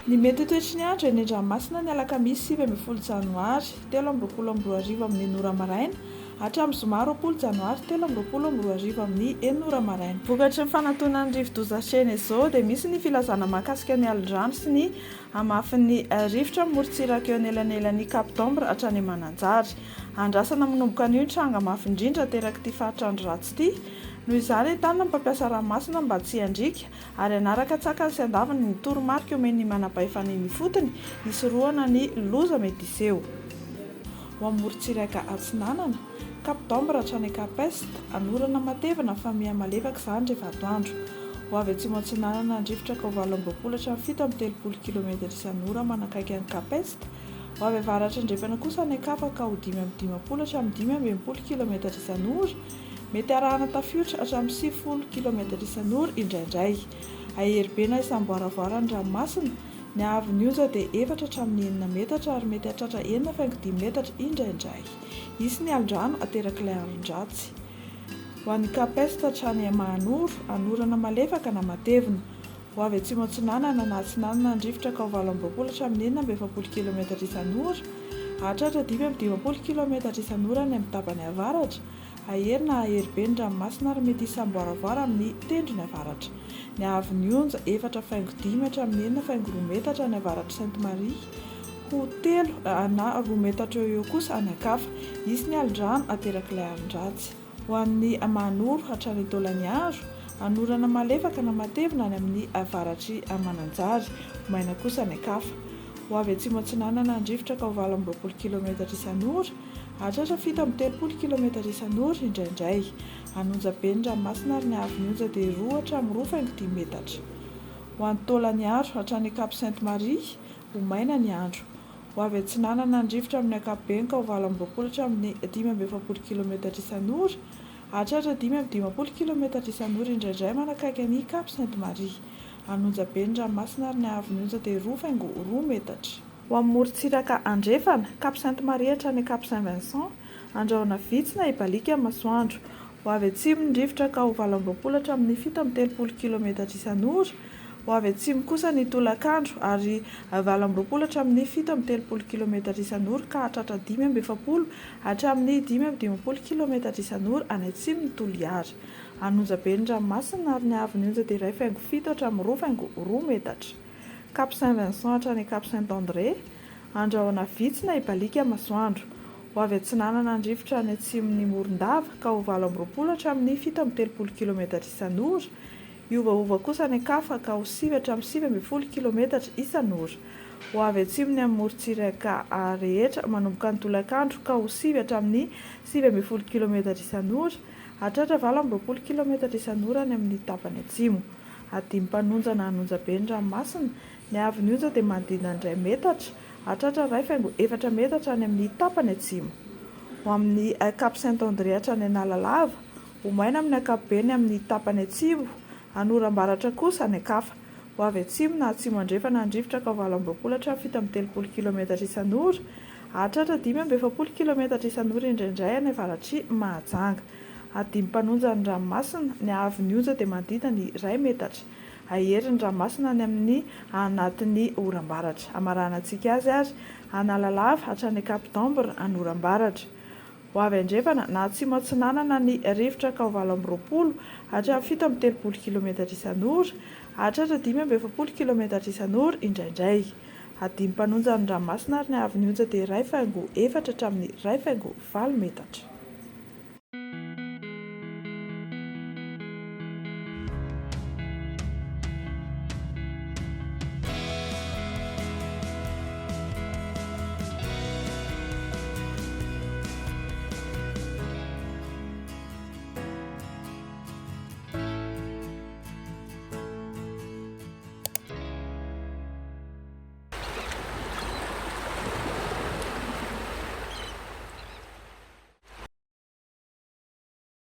Ny mety toetry ny andro eny an-dranomasina ny alakamisy 20 janoary 13 amin'ny 9 maraina hatramin'ny zoma 20 janoary 13 amin'ny 9 maraina. Vokatry ny fanantonan'ny rivo-doza Sena izao dia misy ny filazana mahakasika ny alin-drano sy ny hamafin'ny rivotra morontsiraka eo anelanelan'ny Cap d'Ombre hatrany Mananjary. Andrasana manomboka anio ny tranga mafy indrindra teraky ity faritr'andro ratsy ity. Noho izany tanana mpampiasa ranomasina mba tsy handrika ary anaraka tsakany sy andavany ny toromarika omen'ny manam-pahefana ny fotony hisorohana ny loza mety iseho. Ho amin'ny morontsiraka Atsinanana, Cap d'Ombre hatrany Cap Est, anorana matevina fa miha malefaka izany rehefa atoandro. Ho avy atsimo Atsinanana ny rivotra ka 20 hatramin'ny 7 km isan'ora manakaiky ny Cap Est. Ho avy avaratra andrefana kosa ny Ankafa ka 5 hatramin'ny 20 km isan'ora. Mety arahana tafiotra hatramin'ny 90 km isan'ora indraindray. Aheribena isamboaravoara ny ranomasina, ny haavon'ny onja dia 4 hatramin'ny 9 metatra ary mety hahatratra 9,5 metatra indraindray. Isy ny alin-drano aterak'ilay alin-dratsy. Ho an'ny Cap Est hatrany Mahanoro, anorana malefaka na matevina. Ho avy atsimo Atsinanana na Atsinanana ny rivotra ka 20 hatramin'ny 40 km isan'ora, hahatratra 10 km isan'ora ny amin'ny tapany avaratra. Aherina aheribe ny ranomasina ary mety isamboaravoara amin'ny tendrony avaratra. Ny haavon'ny onja 4,5 hatramin'ny 4,2 metatra ny avaratra Sainte-Marie, ho 3 na 2 metatra eo kosa any Ankafa. Isy ny alin-drano aterak'ilay alin-dratsy. Ho an'ny Mahanoro hatrany Taolagnaro, anorana malefaka na matevina any amin'ny avaratry Mananjary, maina kosa ny Ankafa. Ho avy atsimo Atsinanana ny rivotra ka 20 km isan'ora, hahatratra 30 km isan'ora indraindray. Anonja be ny ranomasina ary ny haavon'ny onja dia 2 hatramin'ny 2,10 metatra. Ho an'ny Taolagnaro hatrany Cap Sainte-Marie, ho maina ny andro. Ho avy Atsinanana ny rivotra amin'ny ankapobeny ka 20 hatramin'ny 15 km isan'ora, hahatratra 10 km isan'ora indraindray manakaiky ny Cap Sainte-Marie. Anonja be ny ranomasina ary ny haavon'ny onja dia 2,2 metatra. Ho amin'ny morontsiraka andrefana, Cap Sainte-Marie hatrany Cap Saint-Vincent, andrahona vitsy na ibalika amin'ny masoandro. Ho avy atsimo ny rivotra ka 20 hatramin'ny 17 km isan'ora. Ho avy atsimo kosa ny tolakandro ary 20 hatramin'ny 17 km isan'ora ka hahatratra 10 hatramin'ny 15 km isan'ora any atsimo ny Toliara. Anonja be ny ranomasina ary ny haavon'ny onja dia 1,7 hatramin'ny 2,2 metatra. Cap Saint-Vincent hatrany Cap Saint-André, andrahona vitsy na ibalika amin'ny masoandro. Ho avy Atsinanana ny rivotra any atsimon'ny Morondava ka 20 hatramin'ny 17 km isan'ora. Iovaova kosa ny Ankafa ka 9 hatramin'ny 9,5 km isan'ora. Ho avy atsimony amin'ny morontsiraka rehetra manomboka ny tolakandro ka 9 hatramin'ny 9,5 km isan'ora, hahatratra 20 km isan'ora ny amin'ny tapany atsimo. Adimy mpanonja na anonja be ny ranomasina, ny haavon'ny onja dia manodidina 2 metatra, hahatratra 2,4 metatra ny amin'ny tapany atsimo. Ho amin'ny Cap Saint-André hatrany Analalava, ho maina amin'ny ankapobeny amin'ny tapany atsimo, anoram-baratra kosa ny Ankafa. Ho avy atsimo na atsimo andrefana ny rivotra ka 20 hatramin'ny 17 km isan'ora, hahatratra 15 km isan'ora indraindray any avaratry Mahajanga. Adimy mpanonja ny ranomasina, ny haavon'ny onja dia manodidina ny 2 metatra. Aherin'ny ranomasina ny amin'ny anatin'ny oram-baratra. Amarana antsika azy ary Analalava hatrany Cap d'Ombre anoram-baratra. Ho avy andrefana na atsimo Atsinanana ny rivotra ka 20 hatramin'ny 17 km isan'ora, hahatratra 15 km isan'ora indraindray. Adimy mpanonja ny ranomasina ary ny haavon'ny onja dia 2,4 hatramin'ny 2,4 metatra.